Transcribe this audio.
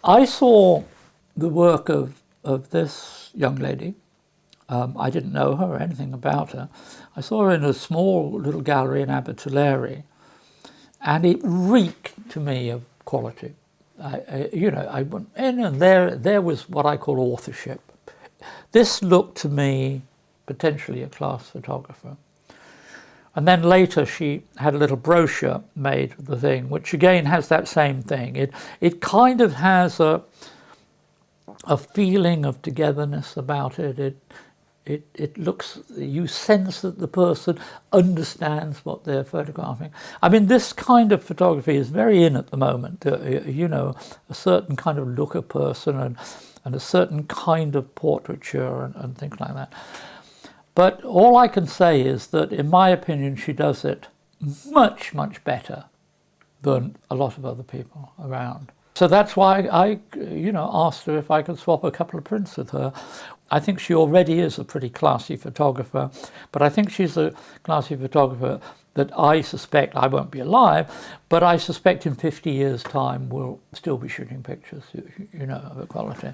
I saw the work of this young lady. I didn't know her or anything about her. I saw her in a small little gallery in Abertillery, and it reeked to me of quality. I went in, and there was what I call authorship. This looked to me potentially a class photographer. And then later she had a little brochure made of the thing, which again has that same thing. It kind of has a feeling of togetherness about it. It looks, you sense that the person understands what they're photographing. I mean, this kind of photography is very in at the moment. A certain kind of look of person and a certain kind of portraiture and things like that. But all I can say is that, in my opinion, she does it much, much better than a lot of other people around. So that's why I asked her if I could swap a couple of prints with her. I think she already is a pretty classy photographer, but I think she's a classy photographer that I suspect, I won't be alive, but I suspect in 50 years' time we'll still be shooting pictures, of quality.